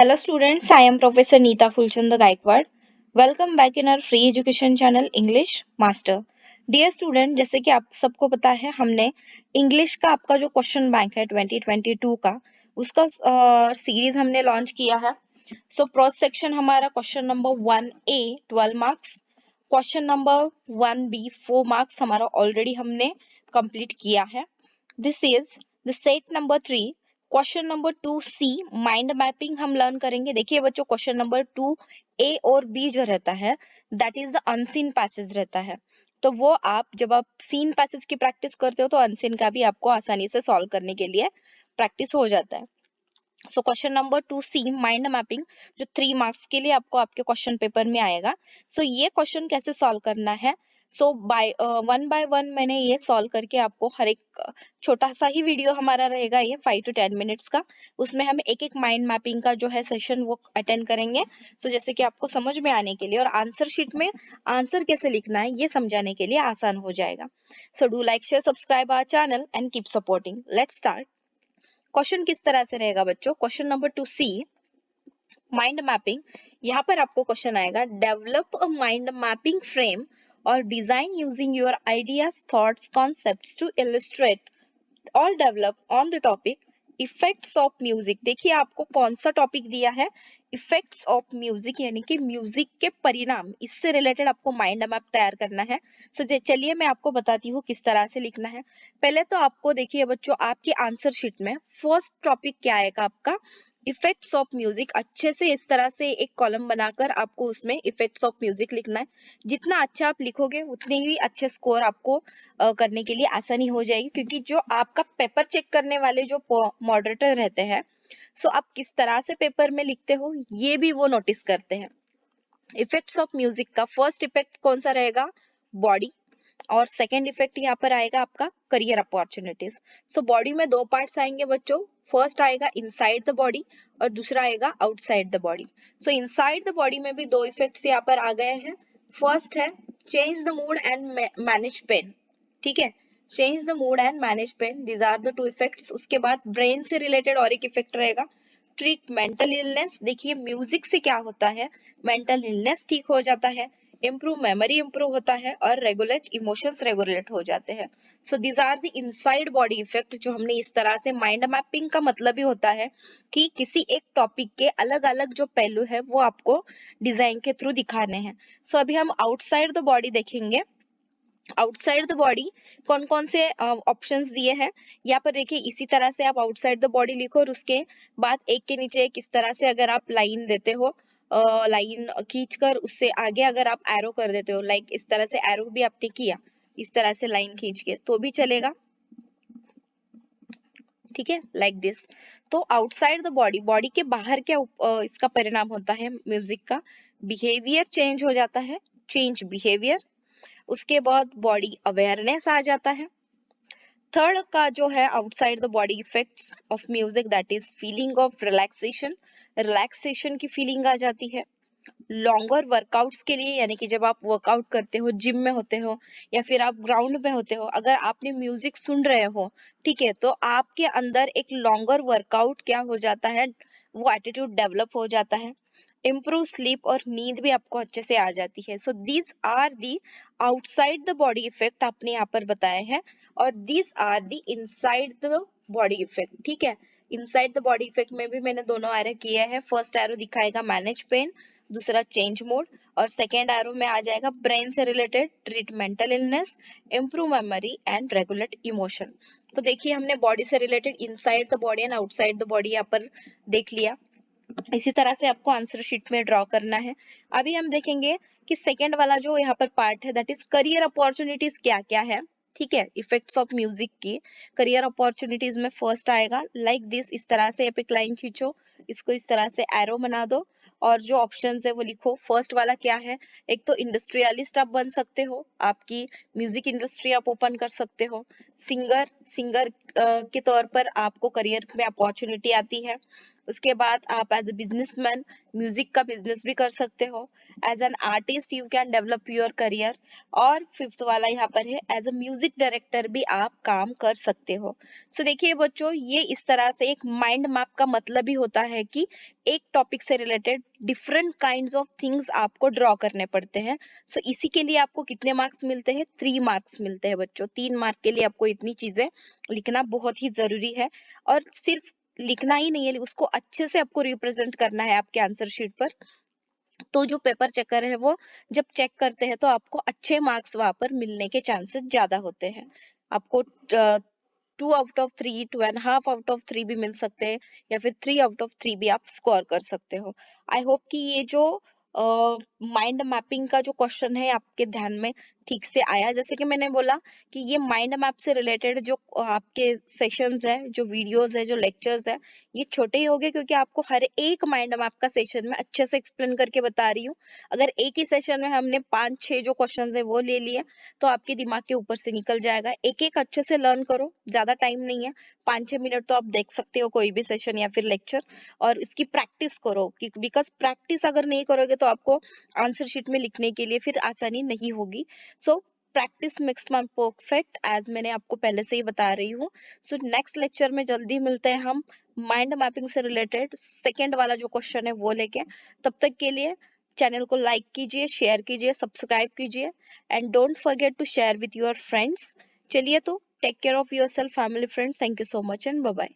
Hello students, I am Professor Neeta Fulchand Gaikwad. Welcome back in our free education channel English Master. Dear student, जैसे कि आप सबको पता है हमने इंग्लिश का आपका जो क्वेश्चन बैंक है 2022 का उसका सीरीज हमने लॉन्च किया है. सो फर्स्ट सेक्शन हमारा question number 1A 12 marks, question number 1B 4 marks हमारा ऑलरेडी हमने कंप्लीट किया है. This is the set number 3. Question number 2C mind mapping हम लर्न करेंगे. देखिए बच्चों, क्वेश्चन नंबर 2A और B जो रहता है that is the unseen passage रहता है. तो वो आप जब आप सीन पैसेज की प्रैक्टिस करते हो तो अनसीन का भी आपको आसानी से सॉल्व करने के लिए प्रैक्टिस हो जाता है. So question number 2C mind mapping जो 3 मार्क्स के लिए आपको आपके क्वेश्चन पेपर में आएगा. सो ये क्वेश्चन कैसे सॉल्व करना है, सो बाय वन मैंने ये सॉल्व करके आपको हर एक छोटा सा ही वीडियो हमारा रहेगा, ये 5 to 10 मिनट्स का. उसमें हम एक एक माइंड मैपिंग का जो है सेशन वो अटेंड करेंगे. सो जैसे कि आपको समझ में आने के लिए और आंसर शीट में आंसर कैसे लिखना है ये समझाने के लिए आसान हो जाएगा. So do like share subscribe our channel and keep supporting. Let's start. Question किस तरह से रहेगा बच्चों, question number 2C mind mapping. यहाँ पर आपको क्वेश्चन आएगा, develop a mind mapping frame और design using your ideas thoughts concepts to illustrate और develop on the topic effects of music. देखिए आपको कौन सा टॉपिक दिया है, इफेक्ट्स ऑफ म्यूजिक, यानी कि म्यूजिक के परिणाम, इससे रिलेटेड आपको माइंड मैप तैयार करना है. सो चलिए मैं आपको बताती हूँ किस तरह से लिखना है. पहले तो आपको देखिए बच्चों, आपके आंसर शीट में फर्स्ट टॉपिक क्या आएगा आपका, इफेक्ट्स ऑफ म्यूजिक. अच्छे से इस तरह से एक कॉलम बनाकर आपको उसमें इफेक्ट्स ऑफ म्यूजिक लिखना है. जितना अच्छा आप लिखोगे उतने ही अच्छे स्कोर आपको करने के लिए आसानी हो जाएगी, क्योंकि जो आपका पेपर चेक करने वाले जो मॉडरेटर रहते हैं, सो आप किस तरह से पेपर में लिखते हो ये भी वो नोटिस करते हैं. इफेक्ट्स ऑफ म्यूजिक का फर्स्ट इफेक्ट कौन सा रहेगा, बॉडी. और सेकेंड इफेक्ट यहाँ पर आएगा आपका करियर अपॉर्चुनिटीज. सो बॉडी में दो पार्ट्स आएंगे बच्चों. फर्स्ट आएगा इनसाइड द बॉडी और दूसरा आएगा outside the body. So inside the body में भी दो इफेक्ट्स यहाँ पर आ गए हैं. फर्स्ट है change the mood and manage pain. ठीक है, change the mood and manage pain, these are the two effects. उसके बाद ब्रेन से रिलेटेड और एक इफेक्ट रहेगा, ट्रीट मेंटल इलनेस. देखिए म्यूजिक से क्या होता है, मेंटल इलनेस ठीक हो जाता है, इम्प्रूव मेमोरी इम्प्रूव होता है और रेगुलेट इमोशंस रेगुलेट हो जाते हैं. So these are the inside body effect जो हमने इस तरह से माइंड मैपिंग का मतलब ही होता है कि किसी एक टॉपिक के अलग अलग जो पहलू है वो आपको डिजाइन के थ्रू दिखाने हैं. सो अभी हम आउटसाइड द बॉडी देखेंगे. आउटसाइड द बॉडी कौन कौन से ऑप्शंस दिए हैं यहाँ पर देखिए. इसी तरह से आप आउटसाइड द बॉडी लिखो और उसके बाद एक के नीचे एक इस तरह से अगर आप लाइन देते हो, लाइन खींचकर उससे आगे अगर आप एरो कर देते हो, लाइक इस तरह से एरो भी आपने किया, इस तरह से लाइन खींच के तो भी चलेगा. ठीक है, लाइक दिस. तो आउटसाइड द बॉडी, बॉडी के बाहर क्या इसका परिणाम होता है म्यूजिक का, बिहेवियर चेंज हो जाता है, चेंज बिहेवियर. उसके बाद बॉडी अवेयरनेस आ जाता है. थर्ड का जो है outside the body effects of music that is feeling of relaxation, relaxation की फीलिंग आ जाती है. लॉन्गर वर्कआउट्स के लिए, यानी कि जब आप वर्कआउट करते हो, जिम में होते हो या फिर आप ग्राउंड में होते हो, अगर आपने म्यूजिक सुन रहे हो, ठीक है, तो आपके अंदर एक लॉन्गर वर्कआउट क्या हो जाता है, वो एटीट्यूड डेवलप हो जाता है. इम्प्रूव स्लीप और नींद भी आपको अच्छे से आ जाती है. So these are the outside the body effect आपने यहाँ पर बताए हैं, और these are the inside the body effect. ठीक है, इनसाइड द बॉडी इफेक्ट में भी मैंने दोनों एरो किए हैं. फर्स्ट एरो दिखाएगा मैनेज पेन, दूसरा चेंज मोड, और सेकेंड एरो में आ जाएगा ब्रेन से related, treat mental illness, improve memory and regulate emotion. तो देखिए हमने बॉडी से related inside the body and outside the body यहाँ पर देख लिया. इसी तरह से आपको आंसर शीट में ड्रॉ करना है. अभी हम देखेंगे कि सेकेंड वाला जो यहाँ पर पार्ट है दैट इज करियर अपॉर्चुनिटीज क्या क्या है. ठीक है, इफेक्ट्स ऑफ म्यूजिक की करियर अपॉर्चुनिटीज में फर्स्ट आएगा लाइक दिस, इस तरह से एपिक लाइन खींचो, इसको इस तरह से एरो बना दो और जो ऑप्शंस है वो लिखो. फर्स्ट वाला क्या है, एक तो इंडस्ट्रियलिस्ट आप बन सकते हो, आपकी म्यूजिक इंडस्ट्री आप ओपन कर सकते हो. सिंगर, सिंगर के तौर पर आपको करियर में अपॉर्चुनिटी आती है. उसके बाद आप एज ए बिजनेसमैन म्यूजिक का बिजनेस भी कर सकते हो। As an artist you can develop your career. और फिफ्थ वाला यहाँ पर है एज अ म्यूजिक डायरेक्टर भी आप काम कर सकते हो। सो देखिए बच्चों, ये इस तरह से एक माइंड मैप का मतलब ही होता है कि एक टॉपिक से related different kinds of things आपको ड्रॉ करने पड़ते हैं। सो इसी के लिए आपको कितने मार्क्स मिलते हैं? 3 मार्क्स मिलते हैं बच्चों। 3 मार्क के लिए आपको इतनी चीजें लिखना बहुत ही जरूरी है। और सिर्फ लिखना ही नहीं है, उसको अच्छे से आपको रिप्रेजेंट करना है आपके आंसर शीट पर। तो जो पेपर चेकर है वो जब चेक करते हैं तो आपको अच्छे मार्क्स वहां पर मिलने के चांसेस ज्यादा होते हैं। आपको 2 आउट ऑफ 3, 2.5 आउट ऑफ 3 भी मिल सकते हैं, या फिर 3 आउट ऑफ 3 भी आप स्कोर कर सकते हो। आई होप कि ये जो माइंड मैपिंग का जो क्वेश्चन है आपके ध्यान में ठीक से आया। जैसे कि मैंने बोला कि ये माइंड मैप से रिलेटेड जो आपके सेशंस है, जो वीडियोस है, जो लेक्चर्स है, ये छोटे ही होंगे क्योंकि आपको हर एक माइंड मैप का सेशन में अच्छे से एक्सप्लेन करके बता रही हूँ। अगर एक ही सेशन में हमने 5-6 जो क्वेश्चंस है वो ले लिए तो आपके दिमाग के ऊपर से निकल जाएगा। एक एक अच्छे से लर्न करो, ज्यादा टाइम नहीं है, 5-6 मिनट तो आप देख सकते हो कोई भी सेशन या फिर लेक्चर। और इसकी प्रैक्टिस करो, बिकॉज प्रैक्टिस अगर नहीं करोगे तो आपको आंसर शीट में लिखने के लिए फिर आसानी नहीं होगी। So practice makes man perfect, as मैंने आपको पहले से ही बता रही हूँ। सो नेक्स्ट लेक्चर में जल्दी मिलते हैं हम माइंड मैपिंग से रिलेटेड सेकेंड वाला जो क्वेश्चन है वो लेके। तब तक के लिए चैनल को लाइक कीजिए, शेयर कीजिए, सब्सक्राइब कीजिए, and don't forget to share with your friends. चलिए तो take care of yourself, family, friends. Thank you so much and bye bye.